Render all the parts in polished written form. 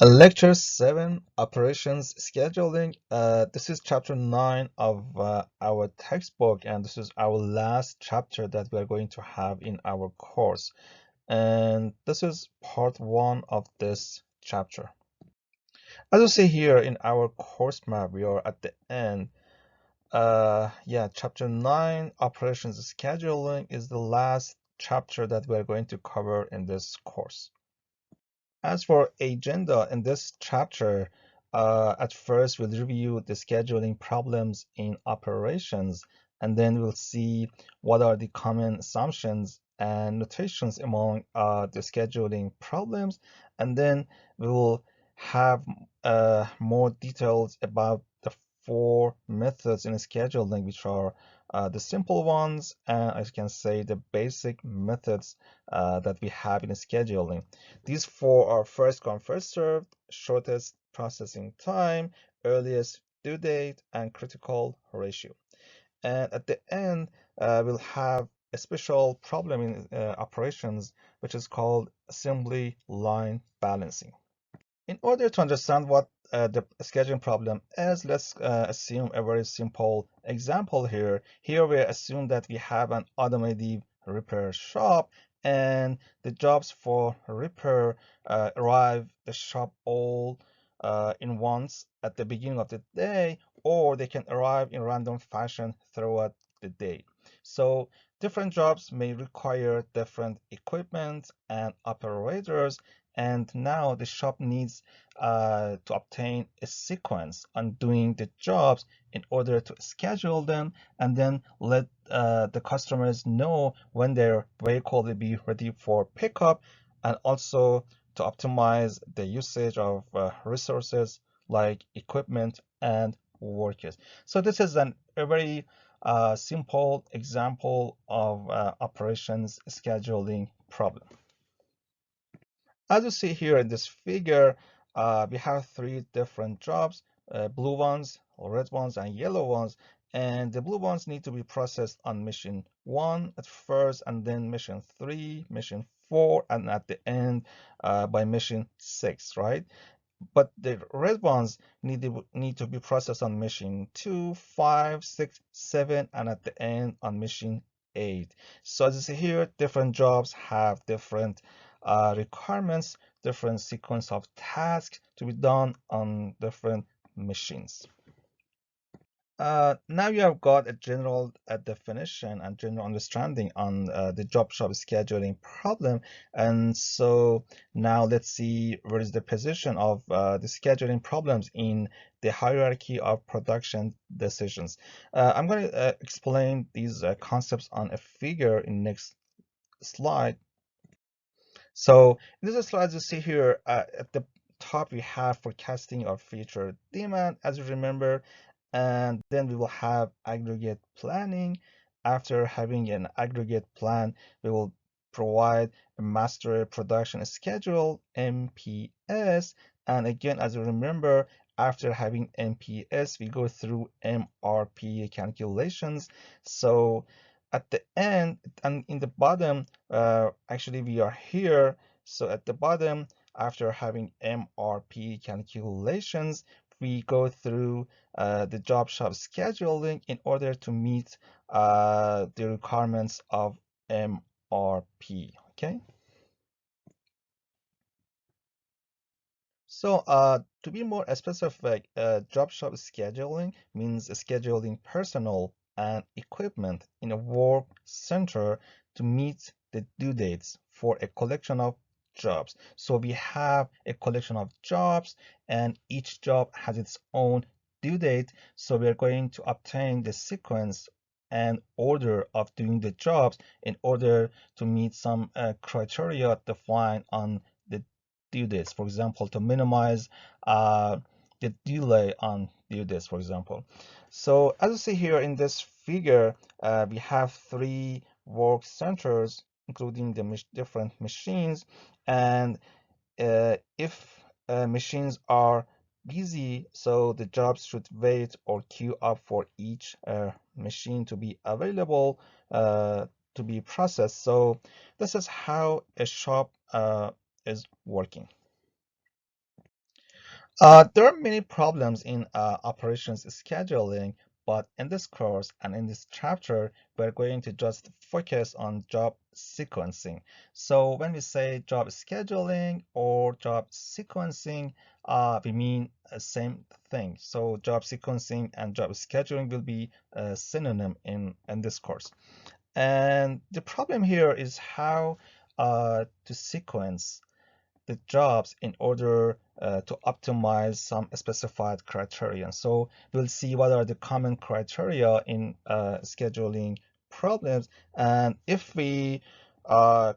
Lecture 7, Operations Scheduling. This is chapter 9 of our textbook, and this is our last chapter that we are going to have in our course. And this is part 1 of this chapter. As you see here in our course map, we are at the end. Chapter 9, Operations Scheduling, is the last chapter that we are going to cover in this course. As for agenda in this chapter, at first we'll review the scheduling problems in operations, and then we'll see what are the common assumptions and notations among the scheduling problems, and then we will have more details about the four methods in scheduling, which are the simple ones, and I can say the basic methods that we have in scheduling. These four are first come, first served, shortest processing time, earliest due date, and critical ratio. And at the end, we'll have a special problem in operations, which is called assembly line balancing. In order to understand what the scheduling problem is, let's assume a very simple example here. Here we assume that we have an automotive repair shop, and the jobs for repair arrive the shop all in once at the beginning of the day, or they can arrive in random fashion throughout the day. So different jobs may require different equipment and operators, and now the shop needs to obtain a sequence on doing the jobs in order to schedule them and then let the customers know when their vehicle will be ready for pickup, and also to optimize the usage of resources like equipment and workers. So this is a very simple example of operations scheduling problem. As you see here in this figure, we have three different jobs, blue ones, red ones, and yellow ones. And the blue ones need to be processed on mission 1 at first, and then mission 3, mission 4, and at the end by mission 6, right? But the red ones need to be processed on mission 2, 5, 6, 7, and at the end on mission 8. So as you see here, different jobs have different requirements, different sequence of tasks to be done on different machines. Now you have got a general definition and general understanding on the job shop scheduling problem. And so now let's see what is the position of the scheduling problems in the hierarchy of production decisions. I'm going to explain these concepts on a figure in next slide. So in this slide, you see here at the top, we have forecasting of future demand, as you remember, and then we will have aggregate planning. After having an aggregate plan, we will provide a master production schedule, MPS. And again, as you remember, after having MPS, we go through MRP calculations. So at the end and in the bottom, actually we are here. So at the bottom, after having MRP calculations, we go through the job shop scheduling in order to meet the requirements of MRP. Okay. So to be more specific, job shop scheduling means scheduling personnel and equipment in a work center to meet the due dates for a collection of jobs. So we have a collection of jobs, and each job has its own due date. So we are going to obtain the sequence and order of doing the jobs in order to meet some criteria defined on the due dates, for example, to minimize the delay on due dates, for example. So as you see here in this figure, we have three work centers, including the different machines. And if machines are busy, so the jobs should wait or queue up for each machine to be available to be processed. So this is how a shop is working. There are many problems in operations scheduling, but in this course and in this chapter, we're going to just focus on job sequencing. So when we say job scheduling or job sequencing, we mean the same thing. So job sequencing and job scheduling will be a synonym in this course. And the problem here is how to sequence the jobs in order to optimize some specified criteria. So we'll see what are the common criteria in scheduling problems, and if we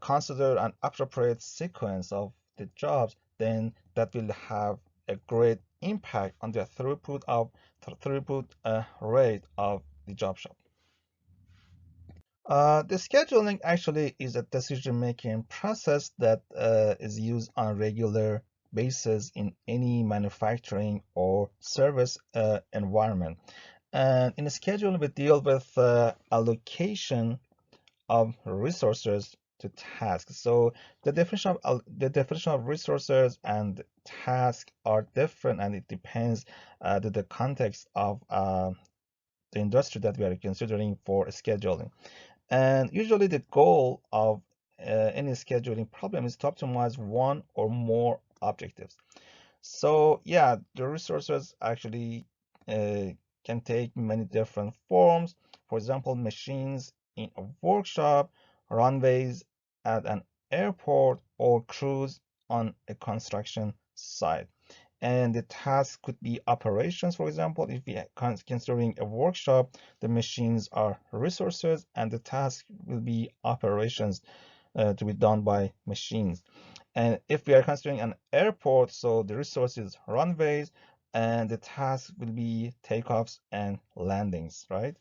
consider an appropriate sequence of the jobs, then that will have a great impact on the throughput rate of the job shop. The scheduling actually is a decision-making process that is used on a regular basis in any manufacturing or service environment. And in scheduling, we deal with allocation of resources to tasks. So the definition of resources and tasks are different, and it depends the context of the industry that we are considering for scheduling. And usually the goal of any scheduling problem is to optimize one or more objectives. So yeah, the resources actually can take many different forms. For example, machines in a workshop, runways at an airport, or crews on a construction site. And the task could be operations. For example, if we are considering a workshop, the machines are resources and the task will be operations to be done by machines. And if we are considering an airport, so the resources runways and the task will be takeoffs and landings, right?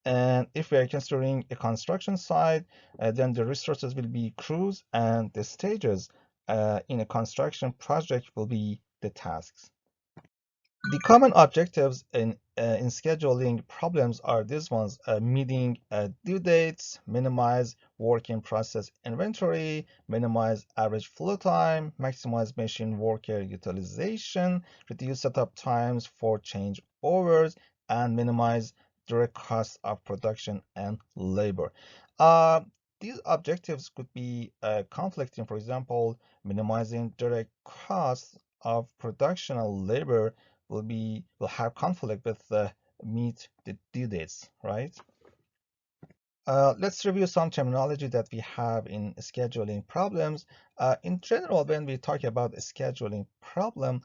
And if we are considering a construction site, then the resources will be crews and the stages in a construction project will be the tasks. The common objectives in scheduling problems are these ones: meeting due dates, minimize work in process inventory, minimize average flow time, maximize machine worker utilization, reduce setup times for changeovers, and minimize direct costs of production and labor. Uh, these objectives could be conflicting. For example, minimizing direct costs of production and labor will have conflict with meet the due dates, right? Let's review some terminology that we have in scheduling problems. In general, when we talk about a scheduling problem,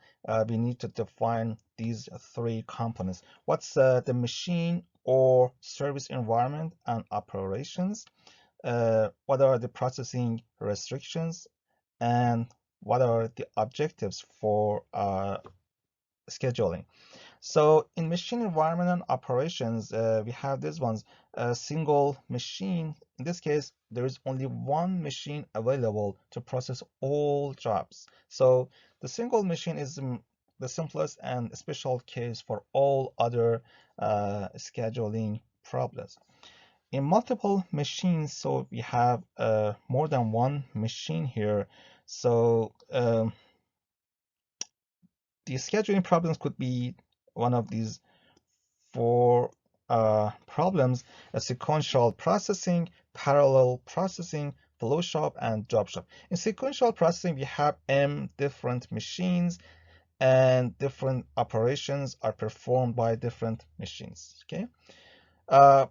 we need to define these three components. What's the machine or service environment and operations? What are the processing restrictions? And what are the objectives for scheduling? So in machine environment and operations, we have these ones: a single machine. In this case, there is only one machine available to process all jobs. So the single machine is the simplest and special case for all other scheduling problems. In multiple machines, so we have more than one machine here. So the scheduling problems could be one of these four problems: a sequential processing, parallel processing, flow shop, and job shop. In sequential processing, we have m different machines and different operations are performed by different machines. Okay.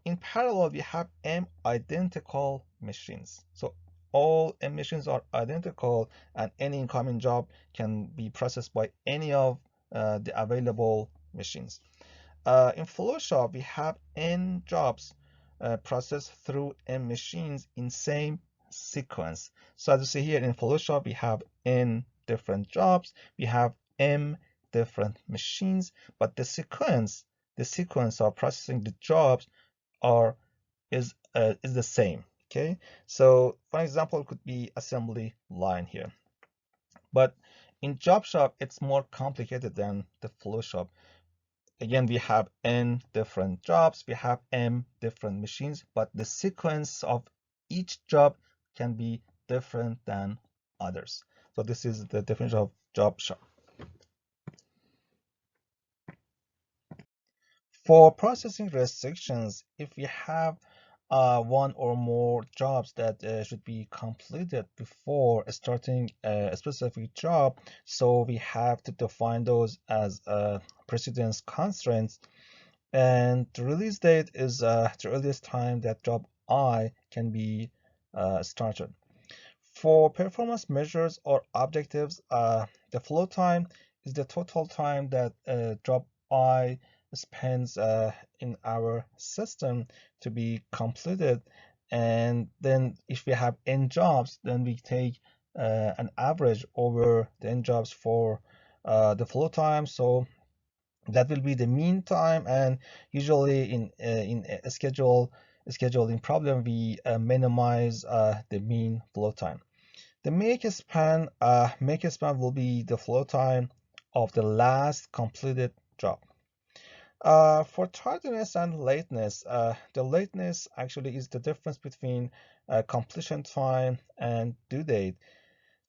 In parallel, we have m identical machines. So all m machines are identical, and any incoming job can be processed by any of the available machines. In Photoshop, we have n jobs processed through n machines in same sequence. So as you see here in Photoshop, we have n different jobs, we have m different machines, but the sequence of processing the jobs are is the same. Okay, so for example, it could be assembly line here, but in job shop, it's more complicated than the flow shop. Again, we have n different jobs, we have m different machines, but the sequence of each job can be different than others. So this is the definition of job shop. For processing restrictions, if we have one or more jobs that should be completed before starting a specific job, so we have to define those as precedence constraints. And the release date is the earliest time that job I can be started. For performance measures or objectives, the flow time is the total time that job I spends in our system to be completed. And then if we have n jobs, then we take an average over the n jobs for the flow time. So that will be the mean time. And usually in a scheduling problem, we minimize the mean flow time. The make span will be the flow time of the last completed job. For tardiness and lateness, the lateness actually is the difference between completion time and due date.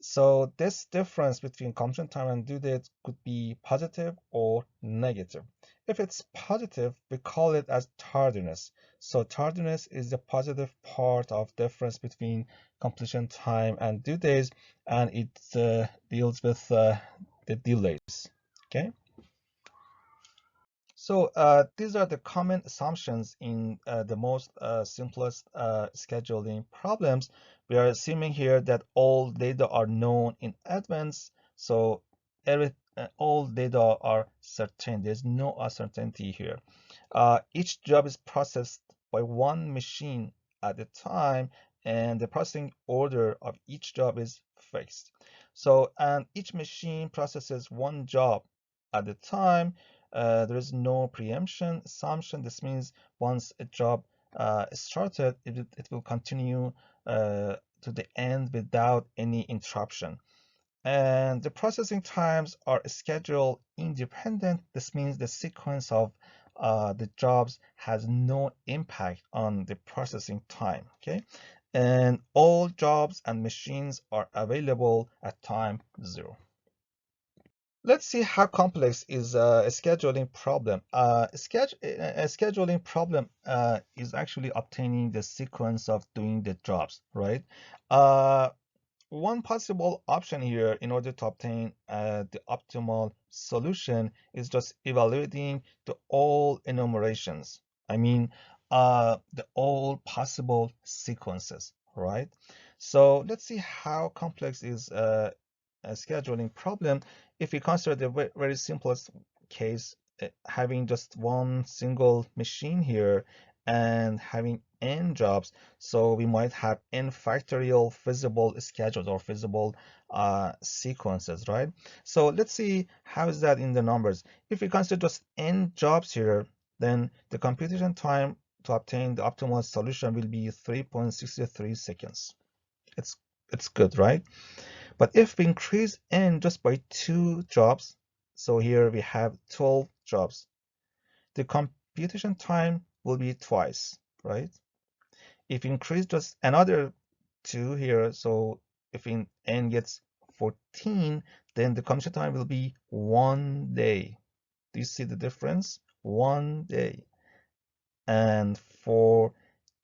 So this difference between completion time and due date could be positive or negative. If it's positive, we call it as tardiness. So tardiness is the positive part of difference between completion time and due dates, and it deals with the delays. Okay. So these are the common assumptions in the most simplest scheduling problems. We are assuming here that all data are known in advance. So all data are certain. There's no uncertainty here. Each job is processed by one machine at a time, and the processing order of each job is fixed. So, and each machine processes one job at a time. There is no preemption assumption. This means once a job is started, it will continue to the end without any interruption. And the processing times are schedule independent. This means the sequence of the jobs has no impact on the processing time. Okay, and all jobs and machines are available at time 0. Let's see how complex is a scheduling problem. A scheduling problem is actually obtaining the sequence of doing the jobs, right? Uh, One possible option here in order to obtain the optimal solution is just evaluating the all enumerations. I mean, the all possible sequences, right? So let's see how complex is a scheduling problem. If we consider the very simplest case, having just one single machine here and having n jobs, so we might have n factorial feasible schedules or feasible sequences, right? So let's see how is that in the numbers. If we consider just n jobs here, then the computation time to obtain the optimal solution will be 3.63 seconds. It's it's good, right? But if we increase n just by 2 jobs, so here we have 12 jobs, the computation time will be twice, right? If you increase just another 2 here, so if in n gets 14, then the computation time will be 1 day. Do you see the difference? 1 day. And for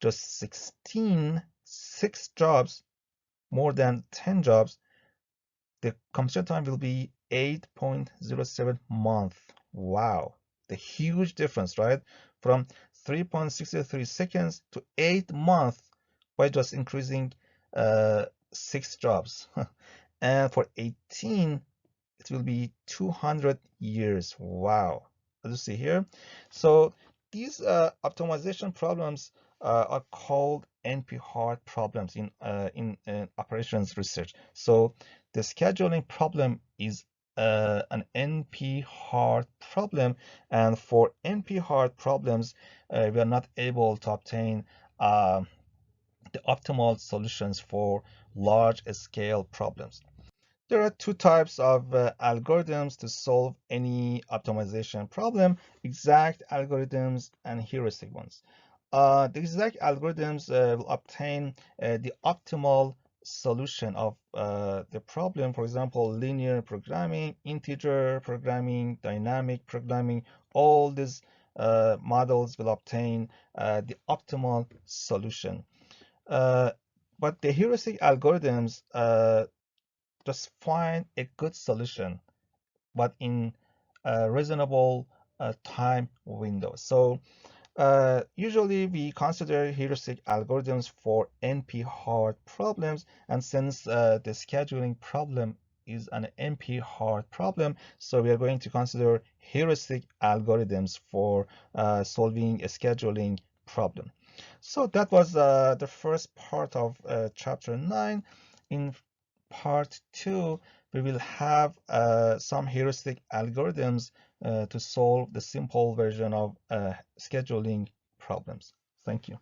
just 6 jobs, more than 10 jobs, the completion time will be 8.07 month. Wow, the huge difference, right? From 3.63 seconds to 8 months by just increasing 6 jobs. And for 18, it will be 200 years. Wow. As you see here. So these optimization problems are called NP-hard problems in operations research. So the scheduling problem is an NP-hard problem, and for NP-hard problems, we are not able to obtain the optimal solutions for large-scale problems. There are two types of algorithms to solve any optimization problem: exact algorithms and heuristic ones. The exact algorithms will obtain the optimal solution of the problem. For example, linear programming, integer programming, dynamic programming, all these models will obtain the optimal solution. Uh, but the heuristic algorithms just find a good solution, but in a reasonable time window. So usually we consider heuristic algorithms for NP-hard problems, and since the scheduling problem is an NP-hard problem, so we are going to consider heuristic algorithms for solving a scheduling problem. So that was the first part of chapter 9. In part 2, we will have some heuristic algorithms to solve the simple version of scheduling problems. Thank you.